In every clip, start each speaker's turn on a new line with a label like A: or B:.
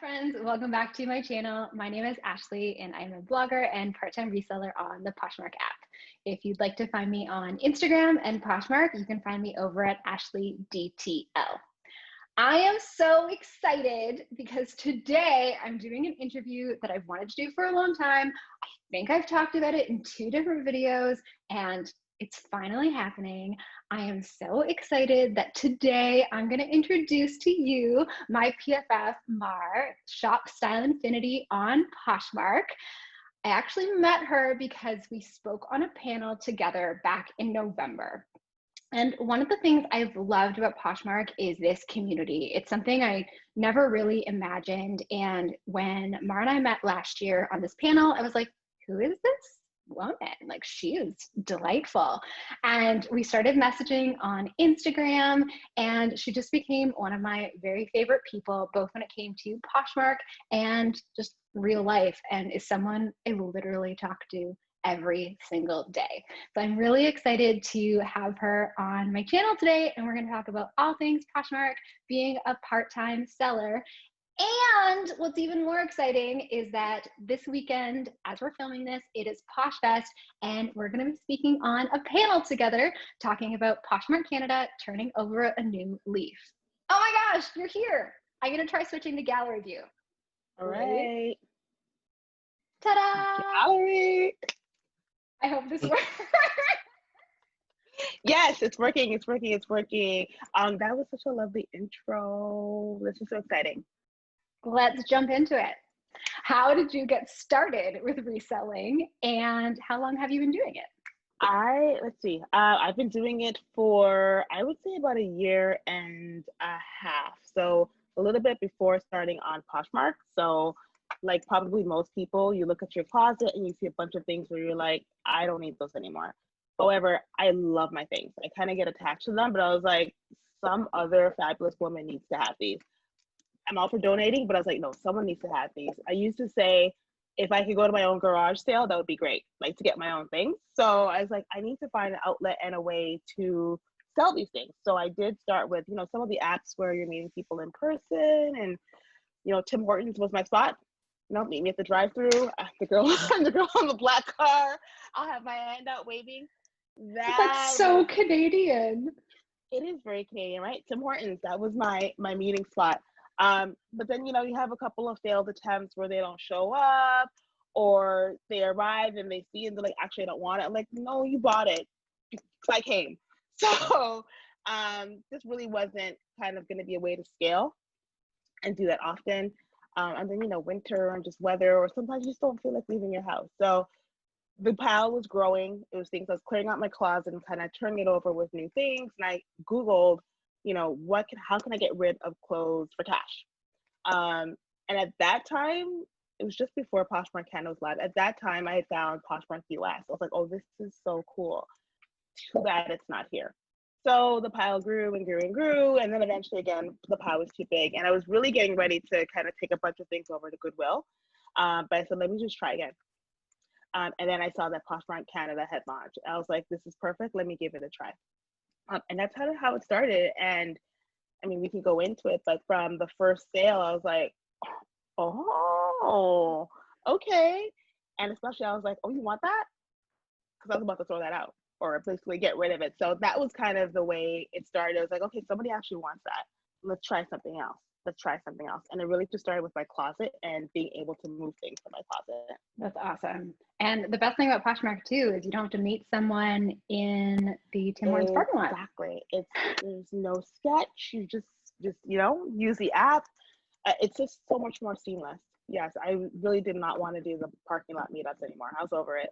A: friends, welcome back to my channel. My name is Ashley and I'm a blogger and part-time reseller on the Poshmark app. If you'd like to find me on Instagram and Poshmark, you can find me over at AshleyDTL. I am so excited because today I'm doing an interview that I've wanted to do for a long time. I think I've talked about it in 2 different videos and it's finally happening. I am so excited that today I'm going to introduce to you my PFF, Mar, Shopstylefinity on Poshmark. I actually met her because we spoke on a panel together back in November. And one of the things I've loved about Poshmark is this community. It's something I never really imagined. And when Mar and I met last year on this panel, I was like, who is this woman? Like, she is delightful. And we started messaging on Instagram, and she just became one of my very favorite people, both when it came to Poshmark and just real life, and is someone I literally talk to every single day. So I'm really excited to have her on my channel today, and we're going to talk about all things Poshmark, being a part-time seller. And what's even more exciting is that this weekend, as we're filming this, it is Posh Fest, and we're going to be speaking on a panel together talking about Poshmark Canada turning over a new leaf. Oh my gosh, you're here. I'm going to try switching to gallery view.
B: All right.
A: Ta-da!
B: Gallery.
A: I hope this works.
B: Yes, it's working. It's working. It's working. That was such a lovely intro. This is so exciting.
A: Let's jump into it. How did you get started with reselling, and how long have you been doing it?
B: Let's see. I've been doing it for, I would say, about 1.5 years. So a little bit before starting on Poshmark. So like probably most people, you look at your closet and you see a bunch of things where you're like, I don't need those anymore. However, I love my things. I kind of get attached to them, but I was like, some other fabulous woman needs to have these. I'm all for donating, but I was like, no, someone needs to have these. I used to say, if I could go to my own garage sale, that would be great, like to get my own things. So I was like, I need to find an outlet and a way to sell these things. So I did start with, some of the apps where you're meeting people in person, and, Tim Hortons was my spot. Meet me at the drive-through. The girl on the black car. I'll have my hand out waving.
A: That's so Canadian.
B: It is very Canadian, right? Tim Hortons, that was my meeting spot. But then, you have a couple of failed attempts where they don't show up, or they arrive and they see and they're like, actually, I don't want it. I'm like, no, you bought it because I came. So this really wasn't kind of going to be a way to scale and do that often. And then, winter and just weather, or sometimes you just don't feel like leaving your house. So the pile was growing. It was things I was clearing out my closet and kind of turning it over with new things. And I Googled, how can I get rid of clothes for cash? And at that time, it was just before Poshmark Canada was live. At that time, I had found Poshmark US. I was like, oh, this is so cool. Too bad it's not here. So the pile grew and grew and grew. And then eventually, again, the pile was too big. And I was really getting ready to kind of take a bunch of things over to Goodwill. But I said, let me just try again. And then I saw that Poshmark Canada had launched. I was like, this is perfect. Let me give it a try. And that's how it started. And I mean, we can go into it, but from the first sale, I was like, oh, okay. And especially I was like, oh, you want that? Because I was about to throw that out or basically get rid of it. So that was kind of the way it started. I was like, okay, somebody actually wants that. Let's try something else. And it really just started with my closet and being able to move things from my closet.
A: That's awesome. And the best thing about Poshmark too is you don't have to meet someone in the Tim Hortons parking lot.
B: Exactly. There's no sketch. You just use the app. It's just so much more seamless. Yes, I really did not want to do the parking lot meetups anymore. I was over it.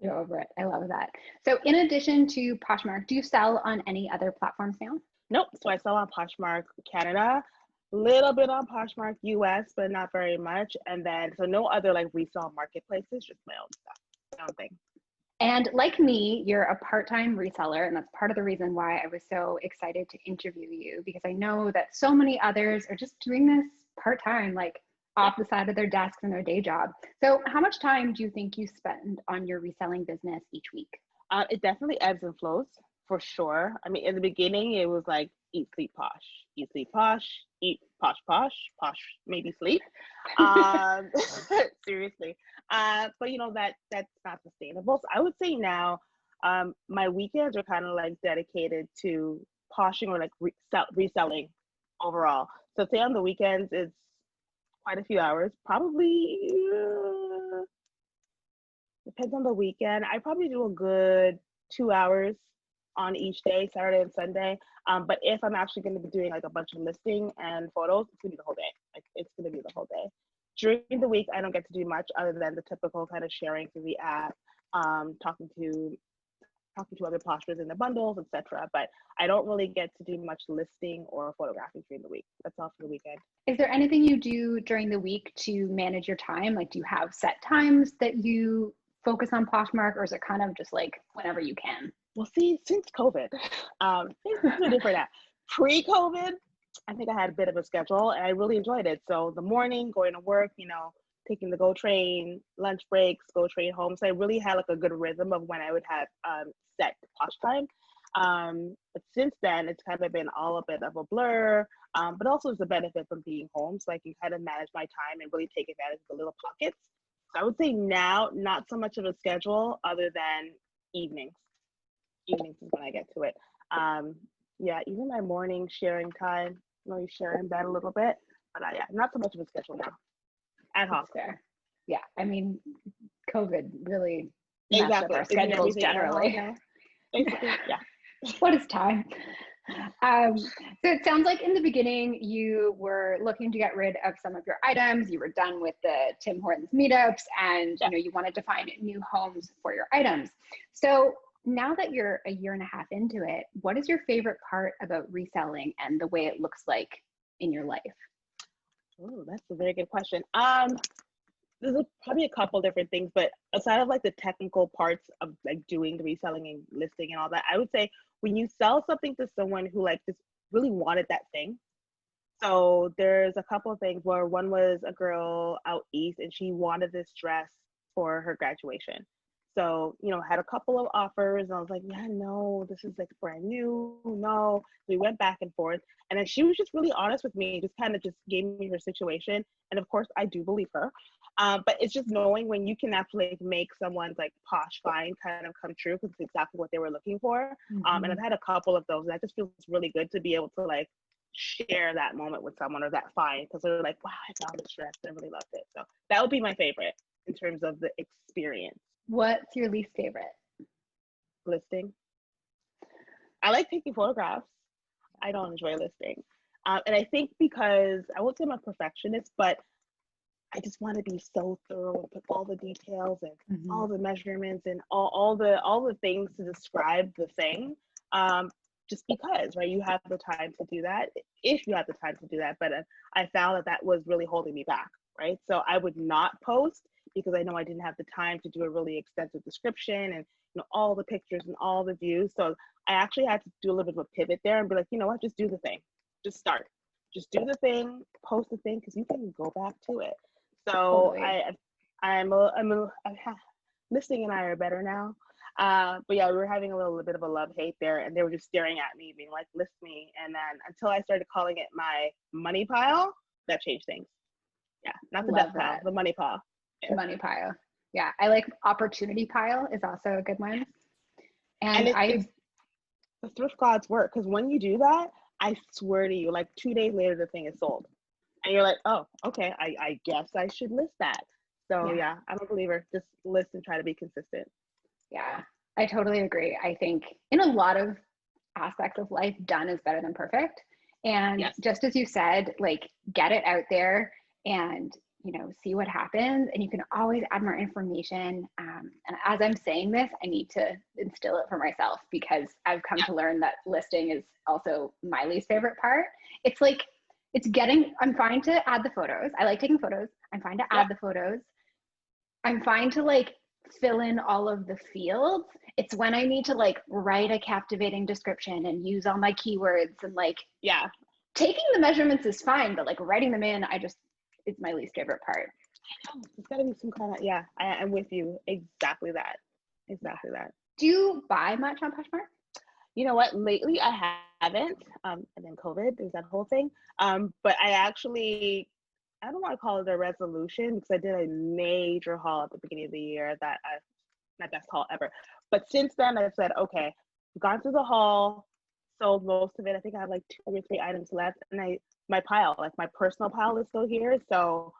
A: You're over it. I love that. So in addition to Poshmark, do you sell on any other platforms now?
B: Nope. So I sell on Poshmark Canada, little bit on Poshmark US, but not very much. And then, so no other like resale marketplaces, just my own stuff, my own thing.
A: And like me, you're a part-time reseller, and that's part of the reason why I was so excited to interview you, because I know that so many others are just doing this part-time, like off the side of their desks in their day job. So how much time do you think you spend on your reselling business each week?
B: It definitely ebbs and flows. for sure. I mean, in the beginning, it was like eat, sleep, posh, eat, posh, maybe sleep. Um, seriously. But that's not sustainable. So I would say now, my weekends are kind of like dedicated to poshing or like reselling overall. So say on the weekends, it's quite a few hours, probably depends on the weekend. I probably do a good 2 hours on each day, Saturday and Sunday. But if I'm actually going to be doing like a bunch of listing and photos, it's going to be the whole day. Like it's going to be the whole day. During the week, I don't get to do much other than the typical kind of sharing through the app, talking to other postures in the bundles, etc. But I don't really get to do much listing or photographing during the week. That's all for the weekend.
A: Is there anything you do during the week to manage your time? Like, do you have set times that you focus on Poshmark, or is it kind of just like whenever you can?
B: Well, see, since COVID, things are different now. Pre-COVID, I think I had a bit of a schedule and I really enjoyed it. So the morning, going to work, taking the GO train, lunch breaks, GO train home. So I really had like a good rhythm of when I would have set Posh time. But since then, it's kind of been all a bit of a blur, but also it's a benefit from being home. So I can kind of manage my time and really take advantage of the little pockets. So I would say now, not so much of a schedule other than evenings. Evenings is when I get to it. Yeah, even my morning sharing time, maybe sharing that a little bit, but yeah, not so much of a schedule now. Ad hoc.
A: Fair. Yeah, I mean, COVID really messed up
B: Exactly.
A: our
B: Isn't
A: schedules
B: everything ad hoc
A: generally.
B: now? Basically, yeah.
A: What is time? So it sounds like in the beginning you were looking to get rid of some of your items. You were done with the Tim Hortons meetups, and you wanted to find new homes for your items. So now that you're a year and a half into it, what is your favorite part about reselling and the way it looks like in your life?
B: Oh, that's a very good question. There's probably a couple different things, but aside of like the technical parts of like doing the reselling and listing and all that, I would say when you sell something to someone who like just really wanted that thing. So there's a couple of things where one was a girl out east and she wanted this dress for her graduation. So, had a couple of offers and I was like, yeah, no, this is like brand new. No. We went back and forth. And then she was just really honest with me, just kind of just gave me her situation. And of course, I do believe her. But it's just knowing when you can actually make someone's like posh find kind of come true because it's exactly what they were looking for.
A: Mm-hmm.
B: And I've had a couple of those. And that just feels really good to be able to like share that moment with someone or that find because they're like, wow, I found this dress. I really loved it. So that would be my favorite in terms of the experience.
A: What's your least favorite?
B: Listing. I like taking photographs. I don't enjoy listing. And I think because I won't say I'm a perfectionist, but I just want to be so thorough and put all the details and all the measurements and all the things to describe the thing. Just because, right? You have the time to do that if you have the time to do that. But I found that was really holding me back, right? So I would not post because I know I didn't have the time to do a really extensive description and all the pictures and all the views. So I actually had to do a little bit of a pivot there and be like, you know what, just do the thing. Just start. Just do the thing, post the thing, because you can go back to it. So totally. I'm listing and I are better now. But yeah, we were having a little bit of a love-hate there, and they were just staring at me, being like, list me. And then until I started calling it my money pile, that changed things. Yeah, not the death pile, the money pile.
A: Yeah. Money pile. Yeah, I like opportunity pile is also a good one. And it's
B: the thrift gods work, because when you do that, I swear to you, like 2 days later, the thing is sold. And you're like, oh, okay, I guess I should list that. So yeah, I'm a believer. Just list and try to be consistent.
A: Yeah, I totally agree. I think in a lot of aspects of life, done is better than perfect. And just as you said, like get it out there and, see what happens. And you can always add more information. And as I'm saying this, I need to instill it for myself because I've come to learn that listing is also my least favorite part. It's like, I'm fine to add the photos. I like taking photos. I'm fine to add the photos. I'm fine to like fill in all of the fields. It's when I need to like write a captivating description and use all my keywords and like, taking the measurements is fine, but like writing them in, it's my least favorite part.
B: It's gotta be some kind of, I'm with you. Exactly that. Do
A: you buy much on Poshmark?
B: You know what? Lately, I haven't. And then COVID, there's that whole thing. But I actually, I don't want to call it a resolution because I did a major haul at the beginning of the year that I, my best haul ever. But since then, I've said, okay, I've gone through the haul, sold most of it. I think I have like 2 or 3 items left, and my pile, like my personal pile, is still here. So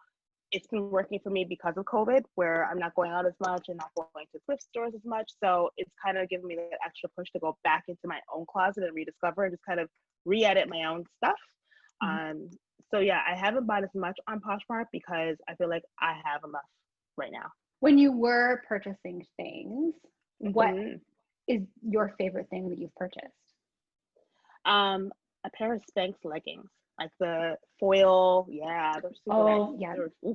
B: it's been working for me because of COVID, where I'm not going out as much and not going to thrift stores as much. So it's kind of given me that extra push to go back into my own closet and rediscover and just kind of re-edit my own stuff.
A: Mm-hmm.
B: So yeah, I haven't bought as much on Poshmark because I feel like I have enough right now.
A: When you were purchasing things, what
B: Mm-hmm.
A: is your favorite thing that you've purchased?
B: A pair of Spanx leggings, like the foil. Yeah, they're super nice.
A: Oh, yeah.
B: They're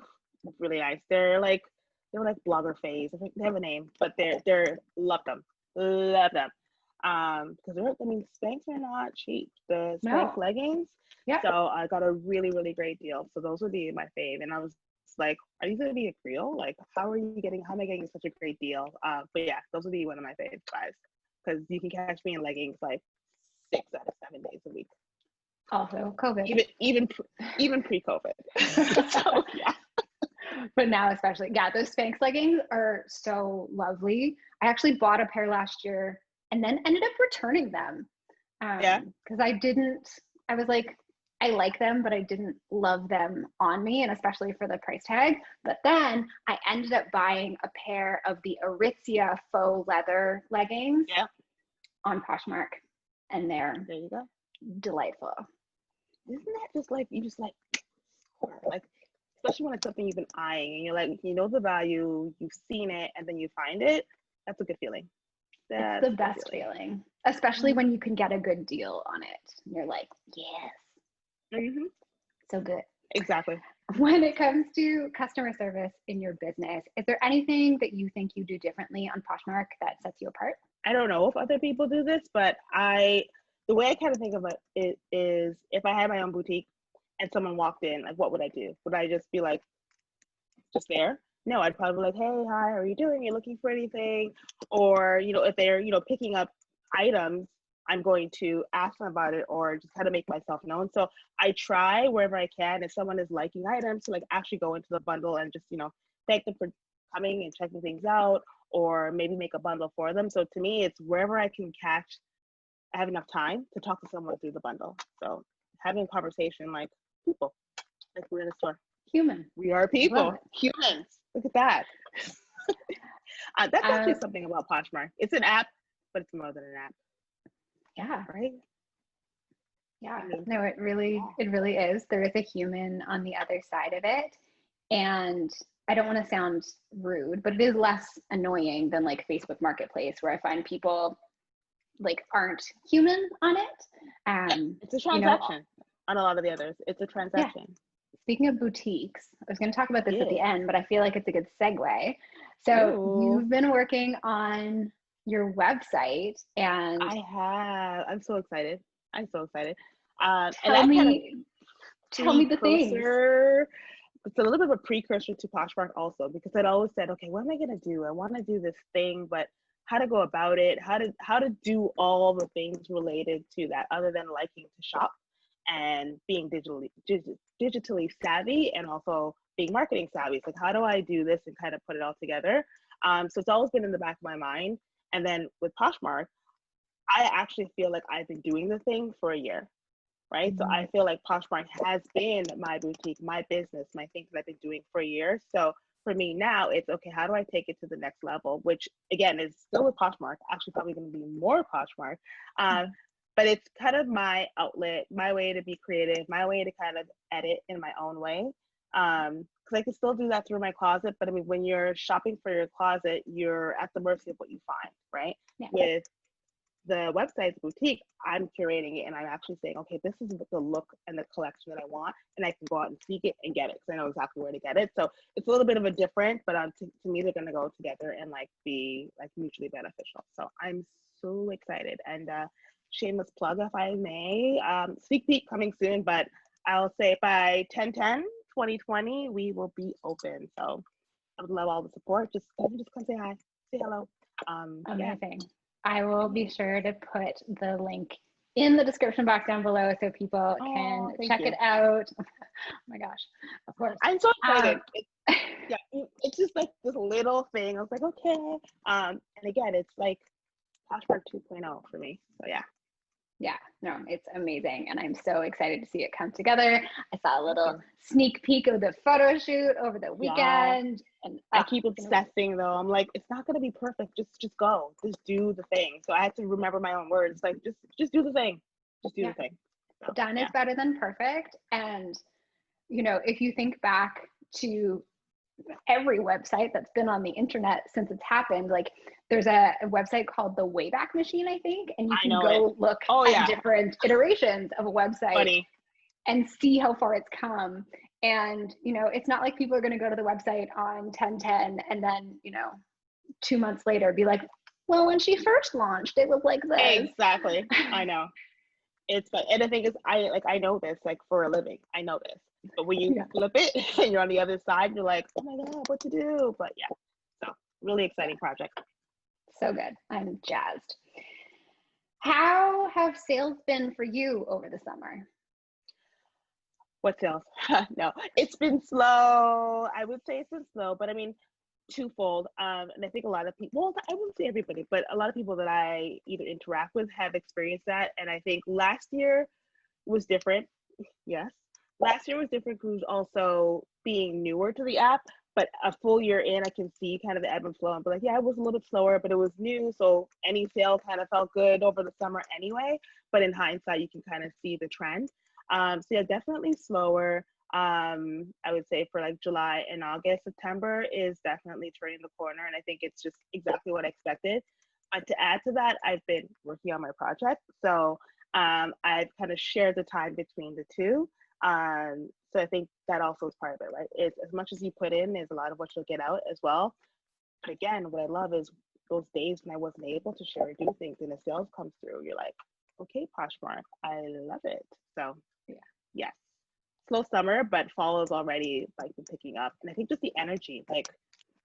B: really nice. They're like blogger phase. I think they have a name, but they're love them, love them. Because I mean, Spanx are not cheap. The Spanx
A: No.
B: leggings.
A: Yeah.
B: So I got a really really great deal. So those would be my fave. And I was like, are these gonna be a Creole? Like, how am I getting such a great deal? But yeah, those would be one of my fave buys because you can catch me in leggings like 6 out of 7 days a week.
A: Also COVID.
B: Even pre-COVID. So yeah.
A: But now especially, yeah, those Spanx leggings are so lovely. I actually bought a pair last year and then ended up returning them.
B: Yeah.
A: Because I was like, I like them, but I didn't love them on me, and especially for the price tag. But then I ended up buying a pair of the Aritzia faux leather leggings
B: Yeah.
A: on Poshmark, and they're
B: There you go.
A: delightful.
B: Isn't that just like you just like especially when it's something you've been eyeing and you're like, you know the value, you've seen it, and then you find it. That's a good feeling.
A: It's
B: That's
A: the
B: a good
A: best
B: feeling.
A: feeling, especially when you can get a good deal on it. And you're like, yes,
B: Mm-hmm.
A: so good.
B: Exactly.
A: When it comes to customer service in your business, is there anything that you think you do differently on Poshmark that sets you apart?
B: I don't know if other people do this, but the way I kind of think of it is if I had my own boutique and someone walked in, like what would I do? Would I just be like just there? No, I'd probably be like, hey, hi, how are you doing? Are you looking for anything? Or, if they're, picking up items, I'm going to ask them about it or just kind of make myself known. So I try wherever I can, if someone is liking items, to like actually go into the bundle and just, thank them for coming and checking things out, or maybe make a bundle for them. So to me, it's wherever I can catch, I have enough time to talk to someone through the bundle. So having a conversation like people, like we're in a store.
A: Human.
B: We are people, humans. Look at that. That's actually something about Poshmark. It's an app, but it's more than an app.
A: Yeah.
B: Right?
A: Yeah. No, it really is. There is a human on the other side of it. And I don't want to sound rude, but it is less annoying than like Facebook Marketplace, where I find people like aren't human on it.
B: It's a transaction on a lot of the others. It's a transaction.
A: Yeah. Speaking of boutiques, I was going to talk about this at the
B: Yeah.
A: end, but I feel like it's a good segue. So you've been working on your website, and
B: I have. I'm so excited.
A: tell me the things.
B: It's a little bit of a precursor to Poshmark also, because I'd always said, okay, what am I gonna do? I want to do this thing, but how to go about it, how to do all the things related to that, other than liking to shop and being digitally savvy, and also being marketing savvy. It's like, how do I do this and kind of put it all together? So it's always been in the back of my mind. And then with Poshmark, I actually feel like I've been doing the thing for a year, right? So I feel like Poshmark has been my boutique, my business, my thing that I've been doing for a year. So for me now, it's okay, how do I take it to the next level? Which again is still with Poshmark, actually probably going to be more Poshmark. But it's kind of my outlet, my way to be creative, my way to kind of edit in my own way. Because I can still do that through my closet, but I mean, when you're shopping for your closet, you're at the mercy of what you find, right?
A: Yeah.
B: With the website's boutique, I'm curating it and I'm actually saying, okay, this is the look and the collection that I want, and I can go out and seek it and get it because I know exactly where to get it. So it's a little bit of a different, but to me, they're going to go together and like be like mutually beneficial. So I'm so excited. And shameless plug, if I may, sneak peek coming soon, but I'll say by 10/10/2020, we will be open. So I would love all the support. Just come say hi, say hello.
A: Amazing. I will be sure to put the link in the description box down below so people can check it out. Oh my gosh, of course.
B: I'm so excited. Yeah, it's just like this little thing. I was like, okay. And again, it's like Poshmark 2.0 for me. So yeah.
A: Yeah, no, it's amazing. And I'm so excited to see it come together. I saw a little sneak peek of the photo shoot over the weekend. And
B: I keep obsessing though. I'm like, it's not gonna be perfect. Just go. Just do the thing. So I had to remember my own words. Like just do the thing. Just do the thing. So,
A: done is better than perfect. And you know, if you think back to every website that's been on the internet since it's happened, like there's a website called the Wayback Machine, I think, and you can go look at different iterations of a website and see how far it's come. And you know, it's not like people are going to go to the website on 10/10 and then, you know, 2 months later be like, well, when she first launched it was like this.
B: Exactly. I know. It's like, and the thing is, I know this like for a living. I know this. But when you flip it and you're on the other side, you're like, oh my God, what to do? But yeah, so really exciting project.
A: So good. I'm jazzed. How have sales been for you over the summer?
B: What sales? No, it's been slow. I would say it's been slow, but I mean, twofold. And I think a lot of people, well, I wouldn't say everybody, but a lot of people that I either interact with have experienced that. And I think last year was different. Yes. Last year was different because also being newer to the app, but a full year in, I can see kind of the ebb and flow and be like, yeah, it was a little bit slower, but it was new. So any sale kind of felt good over the summer anyway. But in hindsight, you can kind of see the trend. So yeah, definitely slower. I would say for like July and August. September is definitely turning the corner. And I think it's just exactly what I expected. To add to that, I've been working on my project. So I've kind of shared the time between the two. So I think that also is part of it, right? It's as much as you put in, there's a lot of what you'll get out as well. But again, what I love is those days when I wasn't able to share or do things and the sales comes through, you're like, okay, Poshmark, I love it. So yeah, yes. Slow summer, but fall is already like been picking up. And I think just the energy, like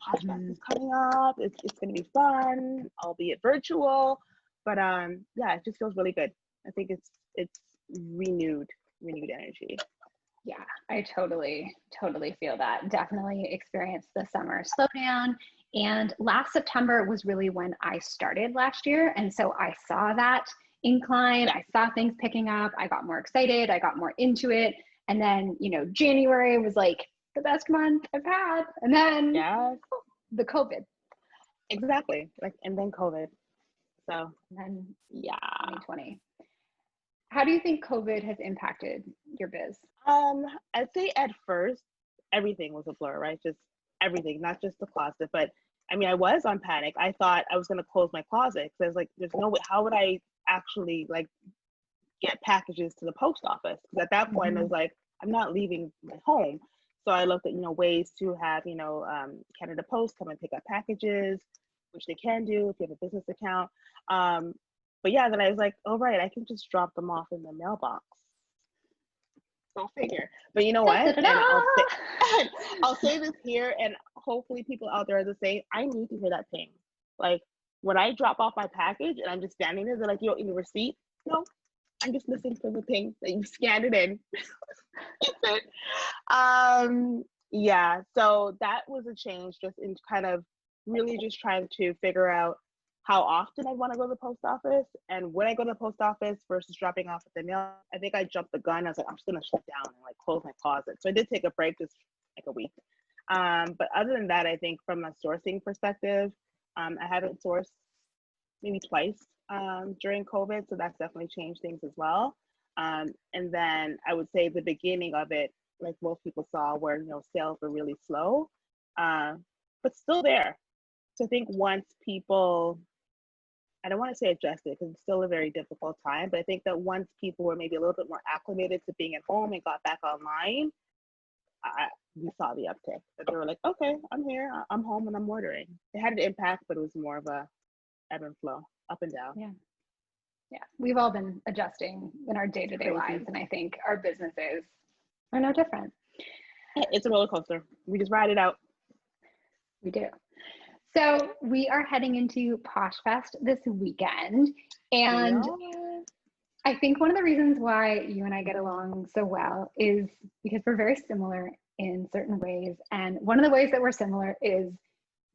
B: Posh Fest is coming up. It's gonna be fun, albeit virtual. But yeah, it just feels really good. I think it's renewed energy.
A: Yeah, I totally feel that. Definitely experienced the summer slowdown. And last September was really when I started last year. And so I saw that incline. I saw things picking up. I got more excited. I got more into it. And then, you know, January was like the best month I've had. And then the COVID.
B: Exactly. Like, and then COVID. So,
A: and then 2020. How do you think COVID has impacted your biz?
B: I'd say at first, everything was a blur, right? Just everything, not just the closet. But I mean, I was on panic. I thought I was going to close my closet because I was like, there's no way, how would I actually like get packages to the post office? Because at that point, I was like, I'm not leaving my home. So I looked at, you know, ways to have, you know, Canada Post come and pick up packages, which they can do if you have a business account. But yeah, then I was like, oh, right, I can just drop them off in the mailbox. Go figure. But you know what? And I'll say this here, and hopefully people out there are the same. I need to hear that ping. Like when I drop off my package and I'm just standing there, they're like, you don't need a receipt. No, I'm just listening for the ping that you scanned it in. That's it. Yeah, so that was a change just in kind of really just trying to figure out how often I want to go to the post office and when I go to the post office versus dropping off at the mail. I think I jumped the gun. I was like, I'm just gonna shut down and like close my closet. So I did take a break, just like a week. But other than that, I think from a sourcing perspective, I haven't sourced maybe twice during COVID, so that's definitely changed things as well. And then I would say the beginning of it, like most people saw, where you know sales were really slow, but still there. So I think once people, I don't want to say adjusted because it's still a very difficult time, but I think that once people were maybe a little bit more acclimated to being at home and got back online, we saw the uptick. That they were like, okay, I'm here, I'm home, and I'm ordering. It had an impact, but it was more of a ebb and flow, up and down.
A: Yeah, we've all been adjusting in our day-to-day lives, and I think our businesses are no different.
B: It's a roller coaster. We just ride it out.
A: We do. So we are heading into Posh Fest this weekend.
B: We
A: And
B: are.
A: I think one of the reasons why you and I get along so well is because we're very similar in certain ways. And one of the ways that we're similar is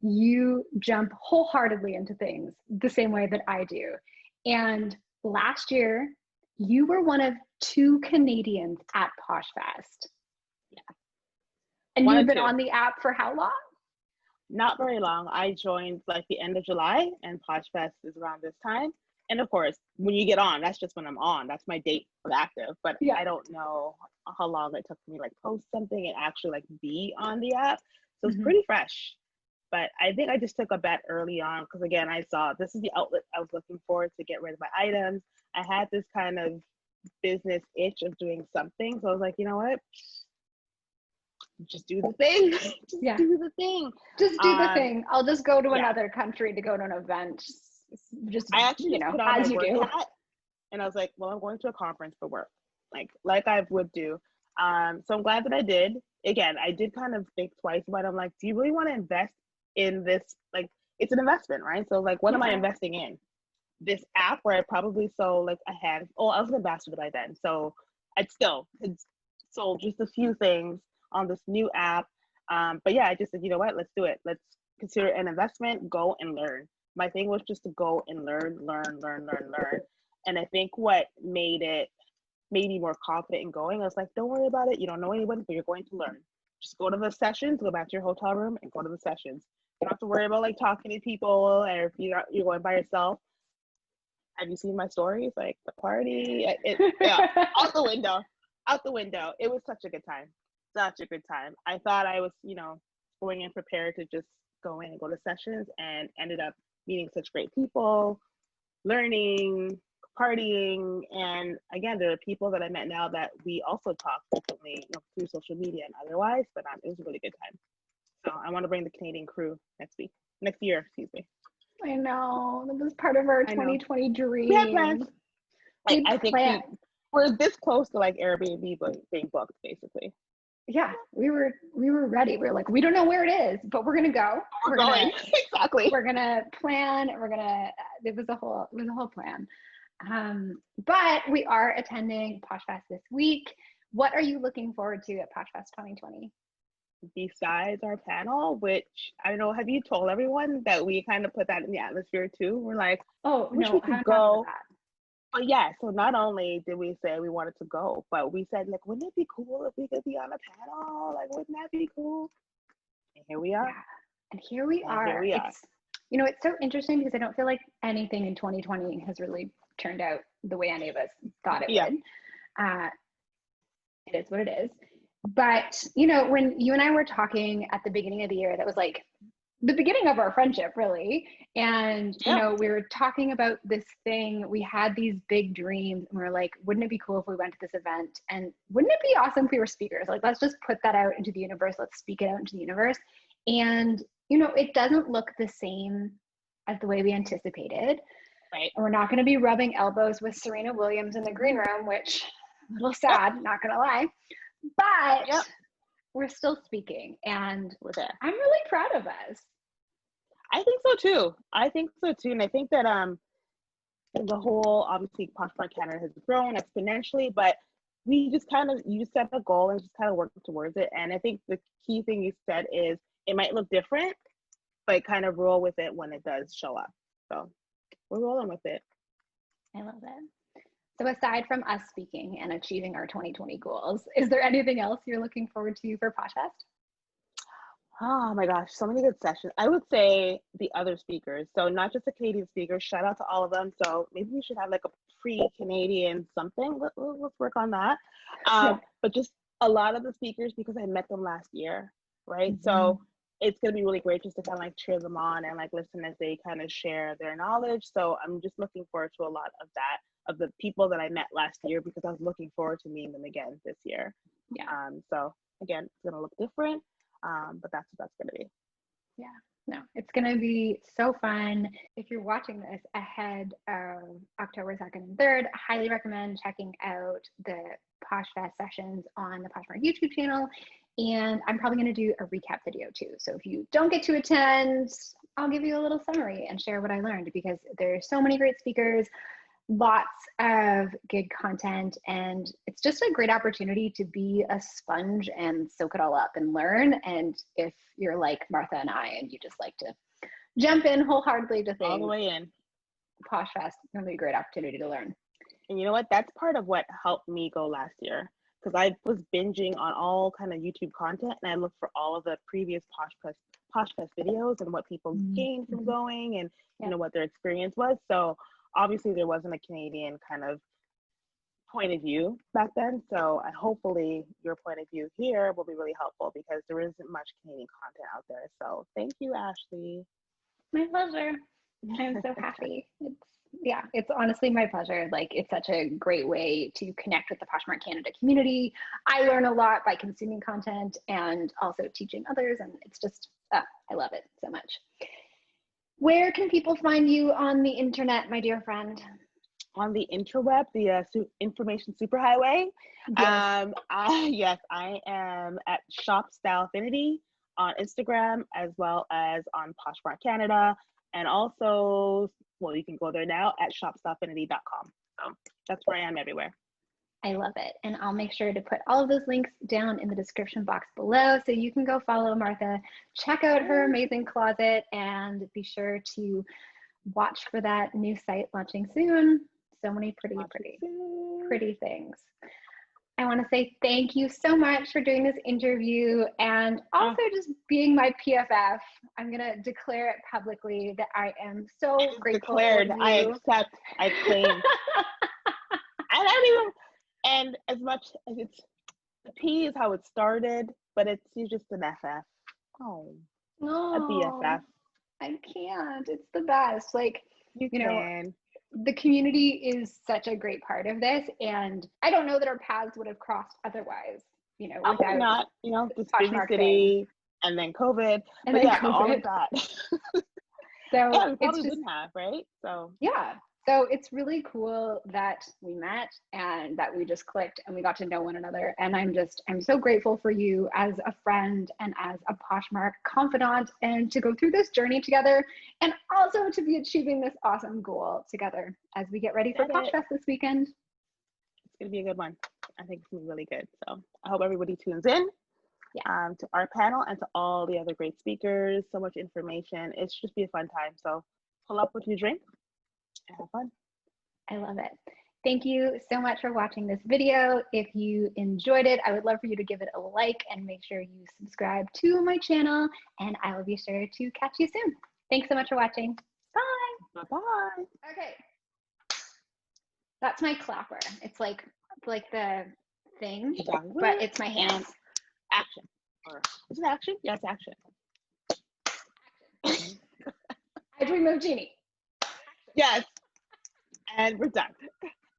A: you jump wholeheartedly into things the same way that I do. And last year, you were one of 2 Canadians at Posh Fest.
B: Yeah.
A: And you've been on the app for how long?
B: Not very long. I joined like the end of July, and Posh Fest is around this time. And of course, when you get on, that's just when I'm on. That's my date of active. But
A: Yeah.
B: I don't know how long it took me like post something and actually like be on the app. So it's pretty fresh. But I think I just took a bet early on because again, I saw this is the outlet I was looking for to get rid of my items. I had this kind of business itch of doing something. So I was like, you know what? Just do the thing. Do the thing.
A: Just do the thing. I'll just go to another country to go to an event. Just
B: I actually just put on
A: as
B: my
A: you
B: work
A: do.
B: hat, and I was like, well, I'm going to a conference for work, like I would do. So I'm glad that I did. Again, I did kind of think twice about it. I'm like, do you really want to invest in this? Like, it's an investment, right? So like, what am I investing in? This app where I probably sold like a hand. Oh, I was an ambassador by then, so I'd still sold just a few things on this new app. But yeah, I just said, you know what? Let's do it. Let's consider it an investment. Go and learn. My thing was just to go and learn. And I think what made me more confident in going, I was like, don't worry about it. You don't know anybody, but you're going to learn. Just go to the sessions, go back to your hotel room and go to the sessions. You don't have to worry about like talking to people, or if you're going by yourself. Have you seen my stories? Like the party, out the window. It was such a good time. I thought I was, going in prepared to just go in and go to sessions, and ended up meeting such great people, learning, partying. And again, there are people that I met now that we also talk frequently, through social media and otherwise, but it was a really good time. So I want to bring the Canadian crew next year, excuse me.
A: I know, that was part of our 2020 dream.
B: We had plans. I think we're this close to like Airbnb being booked, basically.
A: Yeah, we were ready. We were like, we don't know where it is, but we're gonna go.
B: We're going. Exactly.
A: We're gonna plan. It was a whole plan. But we are attending Posh Fest this week. What are you looking forward to at Posh Fest 2020?
B: Besides our panel, which I don't know, have you told everyone that we kind of put that in the atmosphere too? We're like,
A: oh
B: wish
A: no,
B: we could go. But yeah, so not only did we say we wanted to go, but we said, like, wouldn't it be cool if we could be on a panel? Like, wouldn't that be cool? And here we are.
A: Yeah. And here we are. It's so interesting because I don't feel like anything in 2020 has really turned out the way any of us thought it would. It is what it is. But, when you and I were talking at the beginning of the year, that was like the beginning of our friendship, really. And, we were talking about this thing. We had these big dreams, and we were like, wouldn't it be cool if we went to this event? And wouldn't it be awesome if we were speakers? Like, let's just put that out into the universe. Let's speak it out into the universe. And, it doesn't look the same as the way we anticipated.
B: Right.
A: And we're not going to be rubbing elbows with Serena Williams in the green room, which a little sad, not going to lie. But we're still speaking, and I'm really proud of us.
B: I think so too. And I think that the whole, obviously, Poshmark Canada has grown exponentially, but we just you set a goal and just kind of work towards it. And I think the key thing you said is it might look different, but kind of roll with it when it does show up. So we're rolling with it.
A: I love that. So aside from us speaking and achieving our 2020 goals, is there anything else you're looking forward to for Posh Fest?
B: Oh my gosh, so many good sessions. I would say the other speakers. So not just the Canadian speakers, shout out to all of them. So maybe we should have like a pre-Canadian something. Let's work on that. But just a lot of the speakers, because I met them last year, right? Mm-hmm. So it's going to be really great just to kind of like cheer them on and like listen as they kind of share their knowledge. So I'm just looking forward to a lot of that, of the people that I met last year, because I was looking forward to meeting them again this year.
A: Yeah.
B: So again, it's going to look different, but that's what that's going to be.
A: Yeah. No, it's going to be so fun. If you're watching this ahead of October 2nd and 3rd, I highly recommend checking out the Posh Fest sessions on the Poshmark YouTube channel. And I'm probably going to do a recap video too. So if you don't get to attend, I'll give you a little summary and share what I learned, because there's so many great speakers, lots of good content, and it's just a great opportunity to be a sponge and soak it all up and learn. And if you're like Martha and I and you just like to jump in wholeheartedly to things,
B: all the way in.
A: Posh Fest is going to be a great opportunity to learn.
B: And you know what? That's part of what helped me go last year, because I was binging on all kind of YouTube content, and I looked for all of the previous Posh Fest videos and what people gained from going, and you know what their experience was. So obviously there wasn't a Canadian kind of point of view back then. So hopefully your point of view here will be really helpful, because there isn't much Canadian content out there. So thank you, Ashley.
A: My pleasure. I'm so happy. It's honestly my pleasure. Like, it's such a great way to connect with the Poshmark Canada community. I learn a lot by consuming content and also teaching others, and it's just, I love it so much. Where can people find you on the internet, my dear friend?
B: On the interweb, the information superhighway. Yes. I am at Shopstylefinity on Instagram, as well as on Poshmark Canada, and also, well, you can go there now at shopstylefinity.com. So that's where I am everywhere.
A: I love it. And I'll make sure to put all of those links down in the description box below, so you can go follow Martha, check out her amazing closet, and be sure to watch for that new site launching soon. So many pretty things. I want to say thank you so much for doing this interview, and also just being my PFF. I'm going to declare it publicly that I am so grateful.
B: Declared. I accept. I claim. I don't even, and as much as it's, the P is how it started, but it's, you're just an FF. Oh, a BFF.
A: I can't. It's the best. Like,
B: you know,
A: the community is such a great part of this, and I don't know that our paths would have crossed otherwise, without
B: not, this busy city and then COVID, and then COVID. All of that.
A: So
B: yeah, we probably wouldn't have, right? So
A: so it's really cool that we met and that we just clicked and we got to know one another. And I'm so grateful for you as a friend and as a Poshmark confidant, and to go through this journey together, and also to be achieving this awesome goal together as we get ready for Posh Fest this weekend.
B: It's going to be a good one. I think it's going to be really good. So I hope everybody tunes in to our panel and to all the other great speakers. So much information. It's just be a fun time. So pull up what you drink and have fun.
A: I love it. Thank you so much for watching this video. If you enjoyed it, I would love for you to give it a like and make sure you subscribe to my channel, and I will be sure to catch you soon. Thanks so much for watching. Bye.
B: Bye.
A: Okay. That's my clapper. It's like the thing, but it's my hands.
B: Action. Or is it action? Yes, action.
A: I dream of Jeannie.
B: Yes. And we're done.